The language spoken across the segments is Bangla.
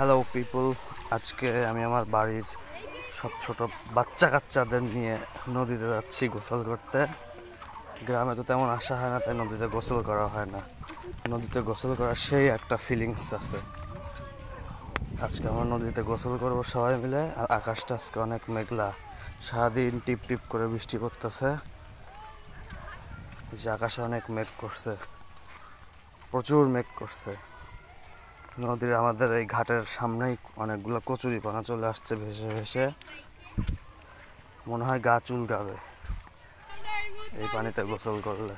হ্যালো পিপল, আজকে আমি আমার বাড়ির সব ছোট বাচ্চা কাচ্চাদের নিয়ে নদীতে যাচ্ছি গোসল করতে। গ্রামে তো তেমন আসা হয় না, তাই নদীতে গোসল করা হয় না। নদীতে গোসল করার সেই একটা ফিলিংস আছে। আজকে আমরা নদীতে গোসল করব সবাই মিলে। আর আকাশটা আজকে অনেক মেঘলা, সারাদিন টিপ টিপ করে বৃষ্টি পড়তেছে। যে আকাশে অনেক মেঘ করছে, প্রচুর মেঘ করছে। নদীর আমাদের এই ঘাটের সামনেই অনেকগুলো কচুরিপানা চলে আসছে ভেসে ভেসে, মনে হয় গা চুলকাবে এই পানিতে গোসল করলে।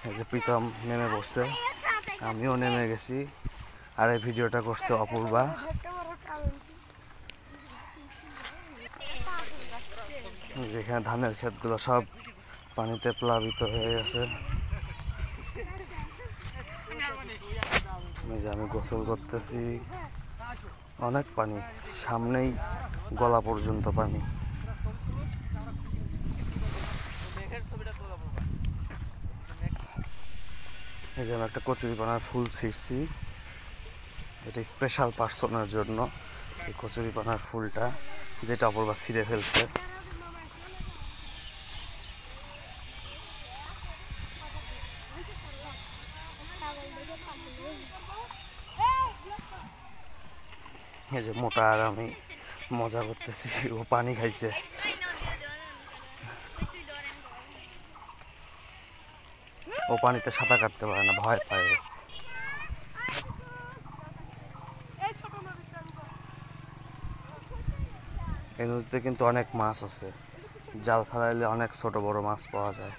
এই যে প্রীতম নেমে পড়ছে, আমিও নেমে গেছি। আর এই ভিডিওটা করছে অপূর্বা। যেখানে ধানের ক্ষেতগুলো সব পানিতে প্লাবিত হয়ে গেছে। আমি গোসল করতেছি, অনেক পানি, সামনেই গলা পর্যন্ত পানি। এই যে আমি একটা কচুরিপানার ফুল ছিঁড়ছি, এটা স্পেশাল পার্সনের জন্য। এই কচুরিপানার ফুলটা যেটা অপূর্বা ছিঁড়ে ফেলছে। এই যে মোটা আর আমি মজা করতেছি, ও পানি খাইছে। ও পানিতে সাঁতার কাটতে পারে না, ভয় পায়। এই নদীতে কিন্তু অনেক মাছ আছে, জাল ফেলাইলে অনেক ছোট বড় মাছ পাওয়া যায়।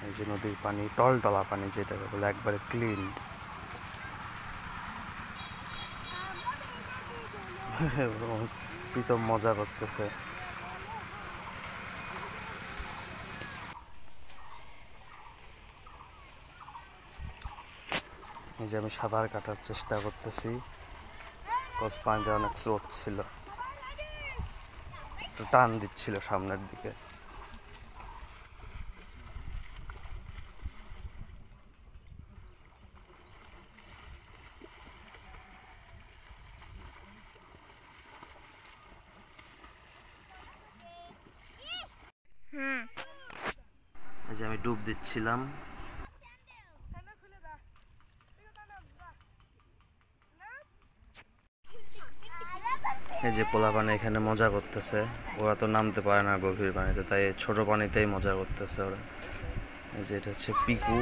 এই যে নদীর পানি, টলটলা পানি যেটাকে বলে, একবারে ক্লিন। প্রীতম মজা করতেছে। এই যে আমি সাঁতার কাটার চেষ্টা করতেছি, পানিতে অনেক স্রোত ছিল, একটু টান দিচ্ছিল সামনের দিকে। এই যে আমি ডুব দিচ্ছিলাম। এই যে পোলাপানি এখানে মজা করতেছে, ওরা তো নামতে পারে না গভীর পানিতে, তাই ছোট পানিতেই মজা করতেছে ওরা। এই যে এটা হচ্ছে পিকু,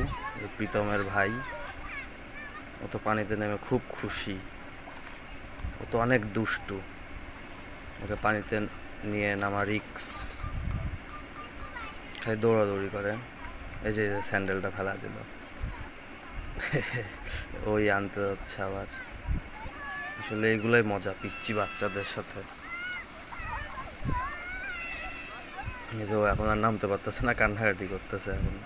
প্রীতমের ভাই। ও তো পানিতে নেমে খুব খুশি, ও তো অনেক দুষ্টু, ওকে পানিতে নিয়ে নামা রিক্স, খালি দৌড়াদৌড়ি করে। এই যে স্যান্ডেলটা ফেলা দিল, ওই আনতে হচ্ছে আবার। আসলে এগুলোই মজা পিচ্চি বাচ্চাদের সাথে। এই যে ও এখন আর নামতে পারতেছে না, কান্নাকাটি করতেছে এখন।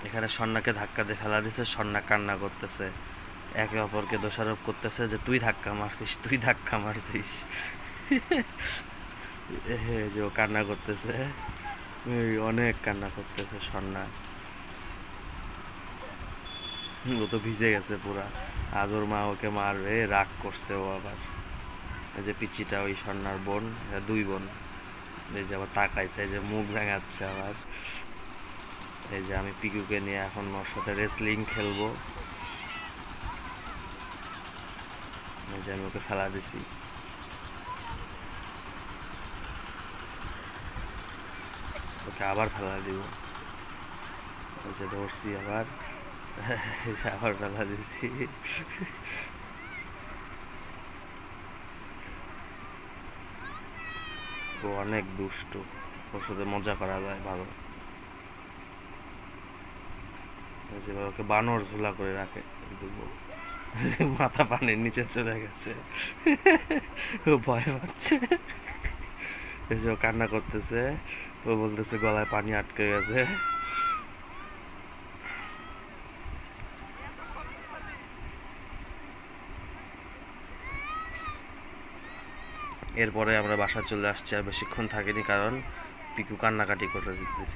এখানে সন্নাকে ধাক্কা দিয়ে ফেলা দিছে, সন্না কান্না করতেছে। একে অপরকে দোষারোপ করতেছে যে তুই ধাক্কা মারছিস, তুই ধাক্কা মারছিস। যে ও কান্না করতেছে, অনেক কান্না করতেছে সন্না। ও তো ভিজে গেছে পুরা। আজ ওর মা ওকে মারবে, রাগ করছে ও আবার। এই যে পিচিটা ওই সন্ন্যার বোন, দুই বোন। এই যে আবার তাকাইছে, এই যে মুখ ভেঙাচ্ছে আবার। এই যে আমি পিকুকে নিয়ে এখন ওর সাথে রেসলিং খেলবো। এই যে আমি ওকে ফেলা দিছি, ওকে আবার ফেলা দিব। এই যে ধরছি আবার, এই যে আবার ফেলা দিছি। ও অনেক দুষ্ট, ওর সাথে মজা করা যায় ভালো। যেভাবে ওকে বানর ঝোলা করে রাখে, মাথা পানির নিচে চলে গেছে, ও ভয় পাচ্ছে। এই যে ও কান্না করতেছে, ও বলতেছে গলায় পানি আটকে গেছে। এরপরে আমরা বাসা চলে আসছি, আর বেশিক্ষণ থাকিনি কারণ পিকু কান্নাকাটি করে দিতেছি।